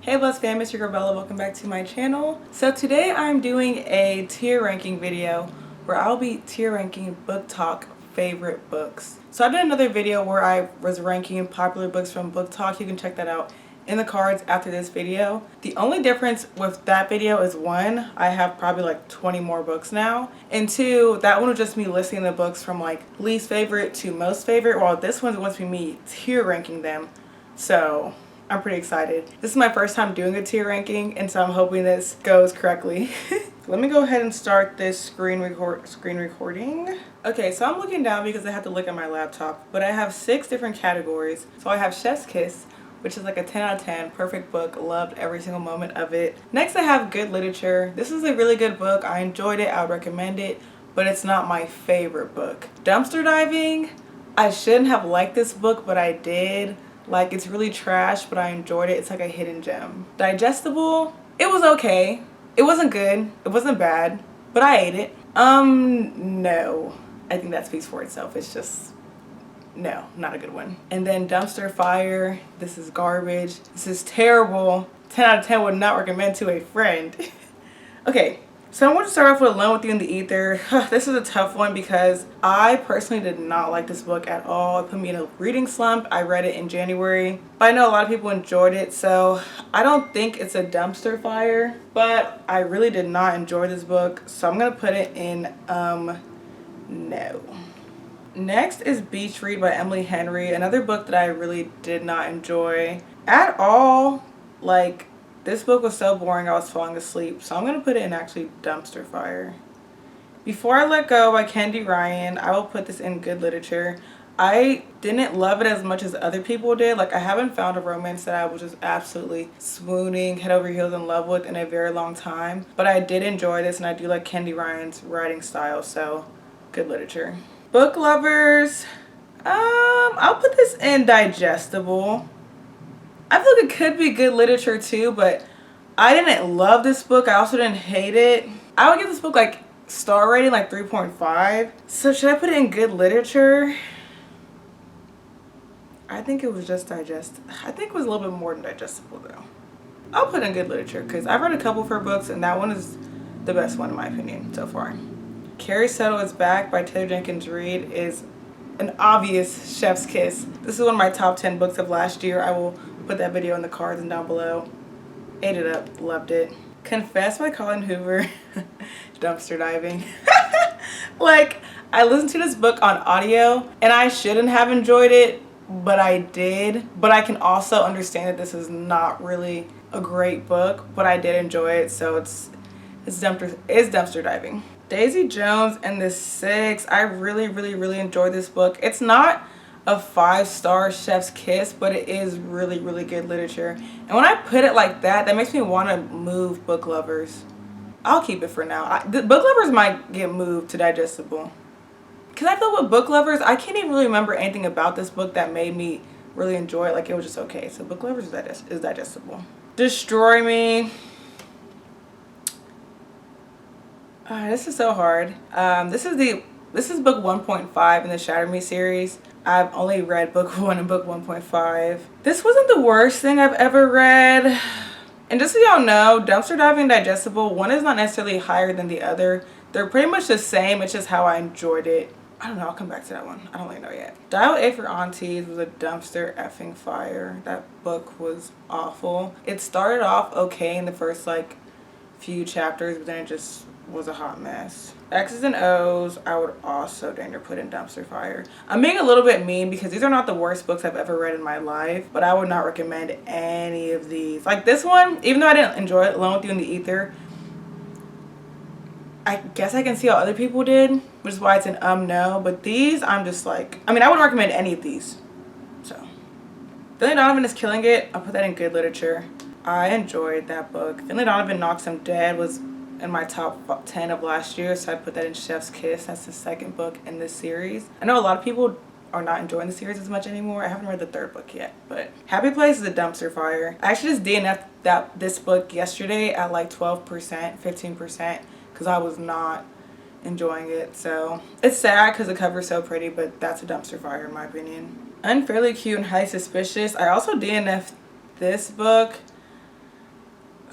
Hey Blessed fam, it's your girl Bella. Welcome back to my channel. So today I'm doing a tier ranking video where I'll be tier ranking BookTok favorite books. So I did another video where I was ranking popular books from BookTok. You can check that out in the cards after this video. The only difference with that video is one, I have probably like 20 more books now, and two, that one was just me listing the books from like least favorite to most favorite, while this one's going to be me tier ranking them. So I'm pretty excited. This is my first time doing a tier ranking, and so I'm hoping this goes correctly. Let me go ahead and start this screen recording. Okay, so I'm looking down because I have to look at my laptop, but I have 6 different categories. So I have Chef's Kiss, which is like a 10 out of 10, perfect book, loved every single moment of it. Next I have Good Literature. This is a really good book. I enjoyed it, I would recommend it, but it's not my favorite book. Dumpster Diving, I shouldn't have liked this book, but I did. Like, it's really trash, but I enjoyed it. It's like a hidden gem. Digestible, it was okay. It wasn't good. It wasn't bad, but I ate it. No. I think that speaks for itself. It's just, no, not a good one. And then Dumpster Fire, this is garbage. This is terrible. 10 out of 10 would not recommend to a friend. Okay. So I want to start off with Alone with You in the Ether. This is a tough one because I personally did not like this book at all. It put me in a reading slump. I read it in January, but I know a lot of people enjoyed it, so I don't think it's a dumpster fire, but I really did not enjoy this book, so I'm going to put it in no. Next is Beach Read by Emily Henry, another book that I really did not enjoy at all. Like, this book was so boring I was falling asleep, so I'm going to put it in actually dumpster fire. Before I Let Go by Candy Ryan, I will put this in Good Literature. I didn't love it as much as other people did. Like, I haven't found a romance that I was just absolutely swooning, head over heels in love with in a very long time. But I did enjoy this, and I do like Candy Ryan's writing style, so Good Literature. Book lovers, I'll put this in digestible. I feel like it could be good literature too, but I didn't love this book. I also didn't hate it. I would give this book like star rating like 3.5. So should I put it in good literature? I think it was just I think it was a little bit more than digestible though. I'll put in good literature because I've read a couple of her books and that one is the best one in my opinion so far. Carrie Settle Is Back by Taylor Jenkins Reid is an obvious chef's kiss. This is one of my top 10 books of last year. I will put that video in the cards and down below. Ate it up, loved it. Confess by Colin Hoover. Dumpster diving. Like, I listened to this book on audio and I shouldn't have enjoyed it, but I did. But I can also understand that this is not really a great book, but I did enjoy it, so it's dumpster diving. Daisy Jones and the Six. I really enjoyed this book. It's not a 5-star chef's kiss, but it is really good literature. And when I put it like that, that makes me want to move book lovers. I'll keep it for now. The book lovers might get moved to digestible. Because I feel with book lovers, I can't even really remember anything about this book that made me really enjoy it. Like, it was just okay. So book lovers is digestible. Destroy Me. This is so hard. This is book 1.5 in the Shatter Me series. I've only read book 1 and book 1.5. This wasn't the worst thing I've ever read. And just so y'all know, Dumpster Diving and Digestible, one is not necessarily higher than the other. They're pretty much the same. It's just how I enjoyed it. I don't know. I'll come back to that one. I don't really know yet. Dial A for Aunties was a dumpster effing fire. That book was awful. It started off okay in the first like few chapters, but then it just was a hot mess. X's and O's, I would also dang near put in dumpster fire. I'm being a little bit mean because these are not the worst books I've ever read in my life, but I would not recommend any of these. Like this one, even though I didn't enjoy it, Alone with You in the Ether, I guess I can see how other people did, which is why it's an no. But these, I'm just like, I mean, I wouldn't recommend any of these. So, Finley Donovan is killing it. I'll put that in good literature. I enjoyed that book. Finley Donovan Knocks Him Dead was in my top 10 of last year, so I put that in Chef's Kiss. That's the second book in this series. I know a lot of people are not enjoying the series as much anymore. I haven't read the third book yet, but Happy Place is a dumpster fire. I actually just DNF'd this book yesterday at like 12%, 15%, because I was not enjoying it. So it's sad because the cover's so pretty, but that's a dumpster fire in my opinion. Unfairly Cute and Highly Suspicious. I also DNF'd this book.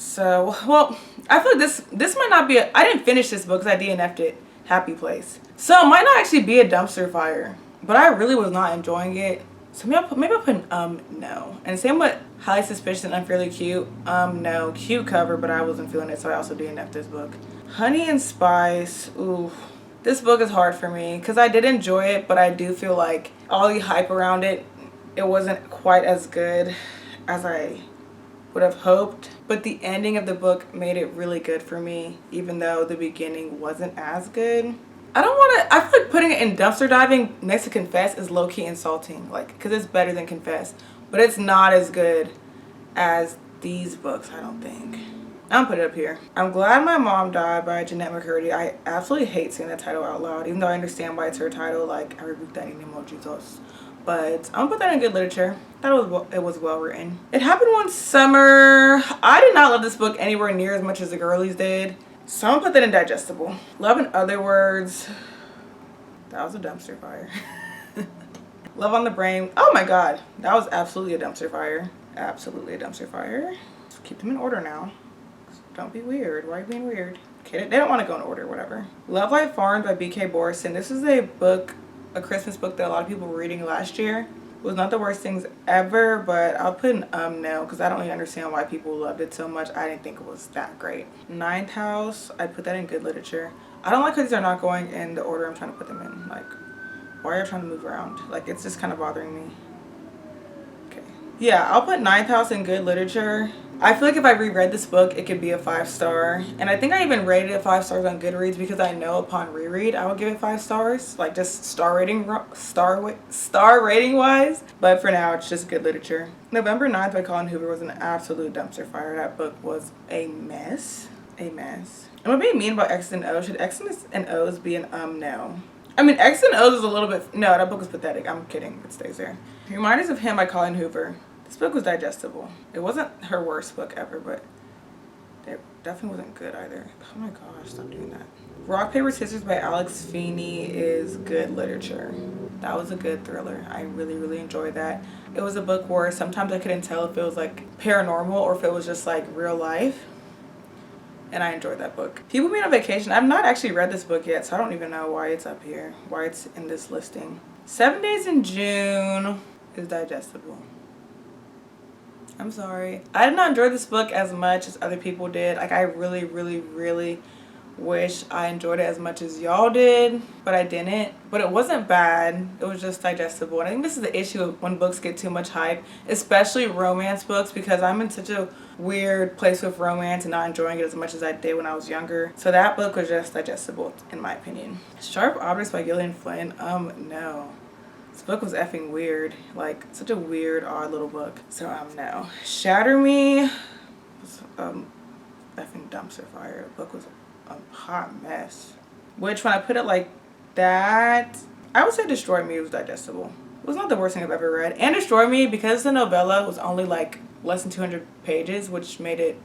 So, well, I feel like this might not be I didn't finish this book because I DNF'd it. Happy Place. So it might not actually be a dumpster fire, but I really was not enjoying it. So maybe I'll put no. And same with Highly Suspicious and Unfairly Cute. No. Cute cover, but I wasn't feeling it, so I also DNF'd this book. Honey and Spice. Ooh. This book is hard for me because I did enjoy it, but I do feel like all the hype around it, it wasn't quite as good as I would have hoped. But the ending of the book made it really good for me, even though the beginning wasn't as good. I feel like putting it in dumpster diving next to Confess is low-key insulting, like, because it's better than Confess, but it's not as good as these books, I don't think. I'm gonna put it up here. I'm Glad My Mom Died by Jeanette McCurdy. I absolutely hate saying that title out loud, even though I understand why it's her title. Like, I rebuke that in emojis. But I'm gonna put that in good literature. It was well written. It happened one summer. I did not love this book anywhere near as much as the girlies did. So I'm gonna put that in digestible. Love in Other Words. That was a dumpster fire. Love on the Brain. Oh my god. That was absolutely a dumpster fire. Absolutely a dumpster fire. Let's keep them in order now. Don't be weird. Why are you being weird? Okay, they don't want to go in order, whatever. Love Like Farms by B.K. Borison. This is a Christmas book that a lot of people were reading last year. It was not the worst things ever, but I'll put an no because I don't really understand why people loved it so much. I didn't think it was that great. Ninth House, I'd put that in good literature. I don't like how these are not going in the order I'm trying to put them in. Like, why are you trying to move around? Like, it's just kind of bothering me. Okay. Yeah, I'll put Ninth House in good literature. I feel like if I reread this book, it could be a 5-star. And I think I even rated it 5 stars on Goodreads because I know upon reread, I will give it 5 stars. Like, just star rating wise. But for now, it's just good literature. November 9th by Colin Hoover was an absolute dumpster fire. That book was a mess. A mess. I'm being mean about X's and O's. Should X's and O's be an no? I mean, X's and O's is a little bit... No, that book was pathetic. I'm kidding. It stays there. Reminders of Him by Colin Hoover. This book was digestible. It wasn't her worst book ever, but it definitely wasn't good either. Oh my gosh, stop doing that. Rock, Paper, Scissors by Alex Feeney is good literature. That was a good thriller. I really, really enjoyed that. It was a book where sometimes I couldn't tell if it was like paranormal or if it was just like real life. And I enjoyed that book. People Meet on Vacation. I've not actually read this book yet, so I don't even know why it's up here, why it's in this listing. 7 Days in June is digestible. I'm sorry. I did not enjoy this book as much as other people did. Like, I really, really, really wish I enjoyed it as much as y'all did, but I didn't. But it wasn't bad. It was just digestible. And I think this is the issue of when books get too much hype, especially romance books, because I'm in such a weird place with romance and not enjoying it as much as I did when I was younger. So that book was just digestible, in my opinion. Sharp Objects by Gillian Flynn. No. This book was effing weird. Like, such a weird, odd little book. So, no. Shatter Me was effing dumpster fire. The book was a hot mess. Which, when I put it like that, I would say Destroy Me was digestible. It was not the worst thing I've ever read. And Destroy Me, because the novella was only like less than 200 pages, which made it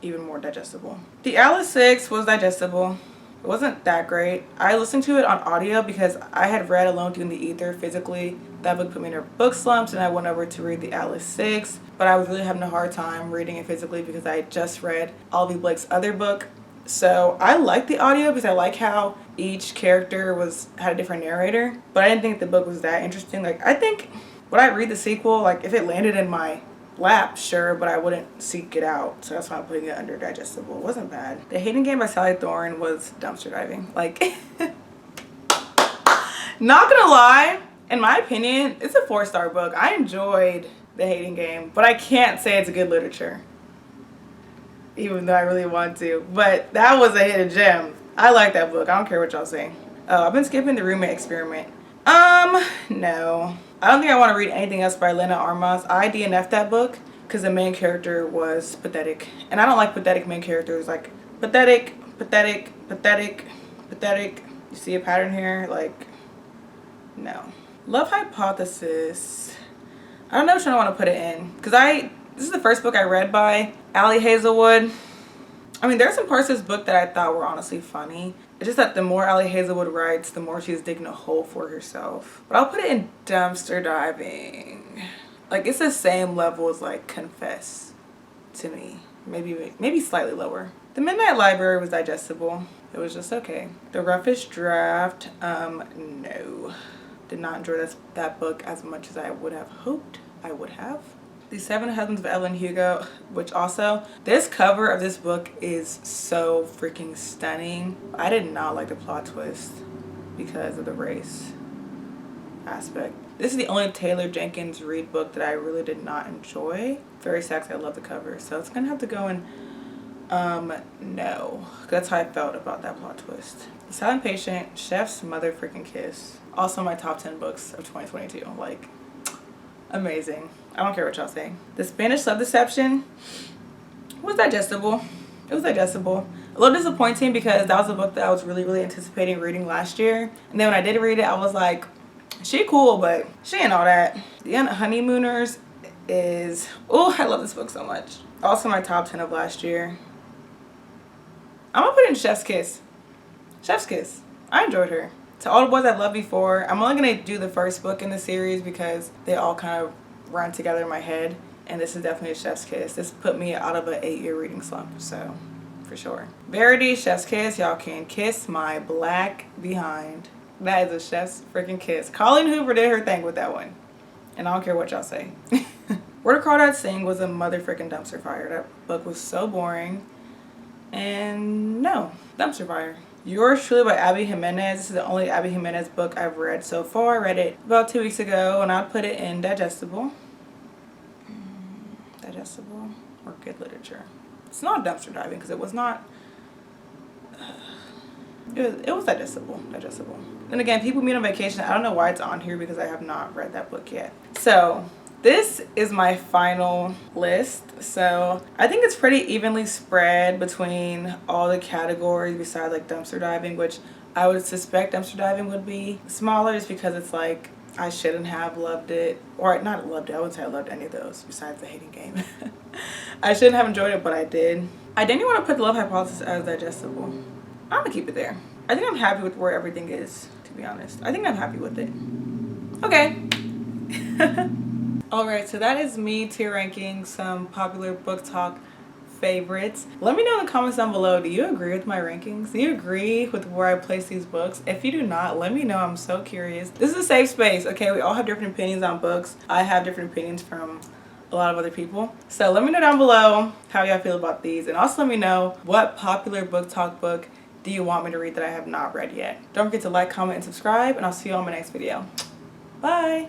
even more digestible. The Alice 6 was digestible. It wasn't that great. I listened to it on audio because I had read Alone with You in the Ether physically. That book put me in a book slumps and I went over to read the Alice 6. But I was really having a hard time reading it physically because I had just read Olivia Blake's other book. So I liked the audio because I like how each character had a different narrator. But I didn't think the book was that interesting. Like, I think, would I read the sequel? Like, if it landed in my lap, sure, but I wouldn't seek it out, so that's why I'm putting it under digestible. It wasn't bad. The Hating Game by Sally Thorne was dumpster diving. Like, not gonna lie, in my opinion, it's a 4-star book. I enjoyed The Hating Game, but I can't say it's good literature, even though I really want to. But that was a hidden gem. I like that book. I don't care what y'all say. Oh, I've been skipping The Roommate Experiment. No. I don't think I want to read anything else by Lena Armas. I DNF'd that book because the main character was pathetic. And I don't like pathetic main characters. Like, pathetic, pathetic, pathetic, pathetic. You see a pattern here? Like, no. Love Hypothesis. I don't know which one I want to put it in. Because this is the first book I read by Allie Hazelwood. I mean, there are some parts of this book that I thought were honestly funny. It's just that the more Allie Hazelwood writes, the more she's digging a hole for herself. But I'll put it in dumpster diving. Like, it's the same level as, like, Confess to me. maybe slightly lower. The Midnight Library was digestible. It was just okay. The Roughest Draft, no. Did not enjoy that book as much as I would have hoped I would have. The Seven Husbands of Evelyn Hugo, which also, this cover of this book is so freaking stunning. I did not like the plot twist because of the race aspect. This is the only Taylor Jenkins Reid book that I really did not enjoy. Very sexy, I love the cover. So it's gonna have to go in no. That's how I felt about that plot twist. The Silent Patient, Chef's Mother Freaking Kiss. Also my top 10 books of 2022. Like, amazing. I don't care what y'all say. The Spanish Love Deception was digestible. It was digestible. A little disappointing because that was a book that I was really anticipating reading last year. And then when I did read it, I was like, she cool, but she ain't all that. The Honeymooners is, oh, I love this book so much. Also my top 10 of last year. I'm gonna put in Chef's Kiss. Chef's Kiss. I enjoyed her. To All the Boys I've Loved Before, I'm only gonna do the first book in the series because they all kind of run together in my head. And this is definitely a Chef's Kiss. This put me out of an 8-year reading slump, so for sure. Verity, Chef's Kiss. Y'all can kiss my black behind. That is a chef's freaking kiss. Colleen Hoover did her thing with that one. And I don't care what y'all say. Where the Crawdads Sing was a mother freaking dumpster fire. That book was so boring. And no, dumpster fire. Yours Truly by Abby Jimenez. This is the only Abby Jimenez book I've read so far. I read it about 2 weeks ago and I'd put it in digestible. Digestible or good literature. It's not dumpster diving because it was not. It was digestible. And again, People Meet on Vacation. I don't know why it's on here because I have not read that book yet. So this is my final list. So I think it's pretty evenly spread between all the categories besides like dumpster diving, which I would suspect dumpster diving would be smaller just because it's like I shouldn't have loved it, or not loved it. I wouldn't say I loved any of those besides The Hating Game. I shouldn't have enjoyed it, but I did. I didn't want to put The Love Hypothesis as digestible. I'm gonna keep it there. I think I'm happy with where everything is, to be honest. I think I'm happy with it. Okay. Alright, so that is me tier ranking some popular BookTok favorites. Let me know in the comments down below, do you agree with my rankings? Do you agree with where I place these books? If you do not, let me know. I'm so curious. This is a safe space, okay? We all have different opinions on books. I have different opinions from a lot of other people. So let me know down below how y'all feel about these. And also let me know what popular BookTok book do you want me to read that I have not read yet. Don't forget to like, comment, and subscribe. And I'll see you on my next video. Bye!